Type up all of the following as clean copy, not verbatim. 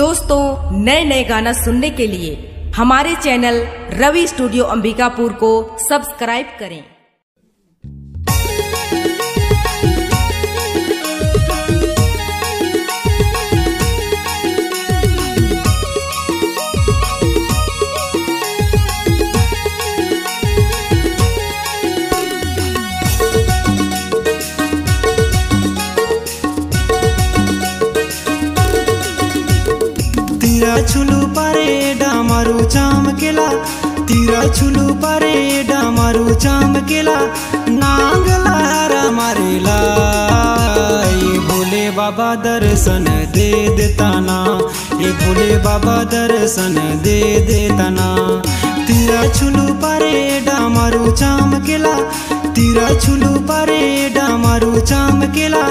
दोस्तों, नए नए गाना सुनने के लिए हमारे चैनल रवि स्टूडियो अंबिकापुर को सब्सक्राइब करें। तीरा छुलू परे डामरू चमकेला, तीरा छुलू परे डामरू चमकेला, नांगला हरा मारेला। ये भोले बाबा दर्शन दे देताना, ये भोले बाबा दर्शन दे देताना। तीरा छुलू परे डामरू चमकेला, तीरा छुलू परे डामरू चमकेला,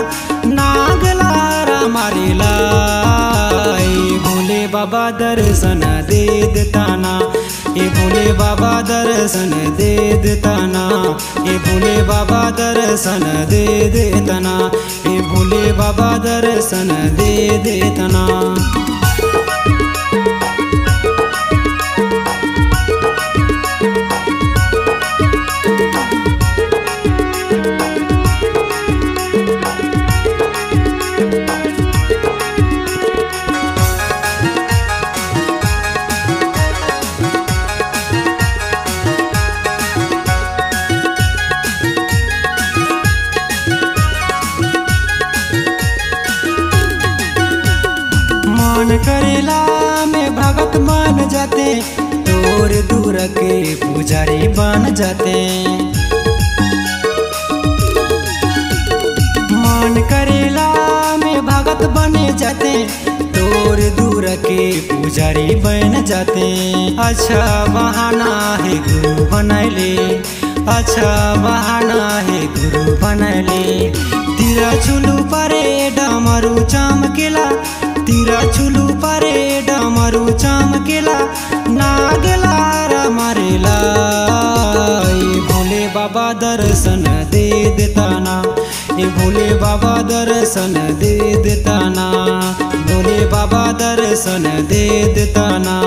नांगला हरा मारेला। भोले बाबा दर्शन दे देताना, ये भोले बाबा दर्शन दे देताना, ये भोले बाबा दर्शन दे देताना, ये भोले बाबा दर्शन दे देताना। मन करेला में भगत बन जाते, दूर दूर के पुजारी बन जाते। मन करेला में भगत बने जाते, दूर दूर के पुजारी बन जाते। अच्छा बहाना है गुरु बनैले, अच्छा बहाना है गुरु बनैले। तीरा छुलू परे डामरू चमकेला, तीरा छुलू परे डामरू चमकेला, नागला हरा मारेला। ये भोले बाबा दर्शन दे देताना, ये भोले बाबा दर्शन दे देताना, भोले बाबा दर्शन दे देताना,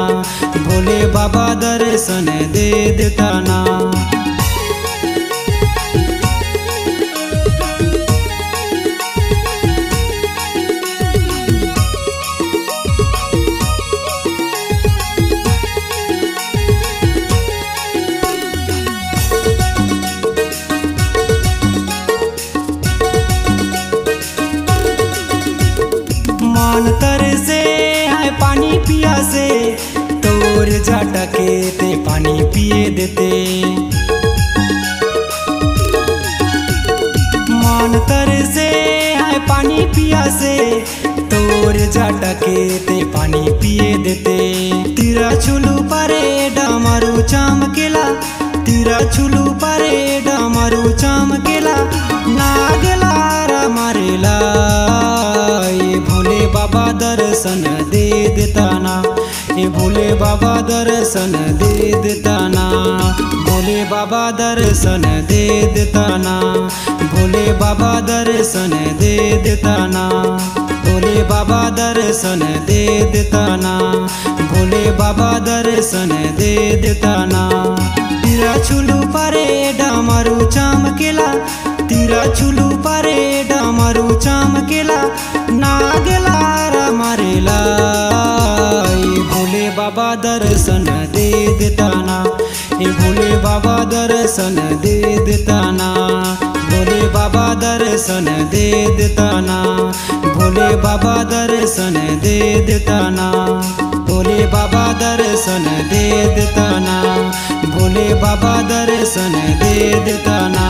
भोले बाबा दर्शन दे देताना। मन तरसे है पानी पिया से, तोर झटके ते पानी पिए देते। मन तरसे है पानी पिया से, तोर झटके ते पानी पिए देते। तीरा छुलू परे डामरू चमकेला, तीरा छुलू परे डामरू चमकेला, नागला हरा मारेला। ये भोले बाबा दर्शन दे देताना, ये भोले बाबा दर्शन दे देताना, भोले बाबा दर्शन दे देताना, भोले बाबा दर्शन दे देताना, भोले बाबा दर्शन दे देताना, भोले बाबा दर्शन दे देताना। तीरा छुलू परे डामरू चमकेला, तीरा छुलू परे डामरू चमकेला, नागला हरा मारेला। ये भोले बाबा दर्शन दे देताना, ये भोले बाबा दर्शन दे देताना, भोले बाबा दर्शन दे देताना, भोले बाबा दर्शन दे देताना, भोले बाबा दर्शन दे देताना, भोले बाबा दर्शन दे देताना।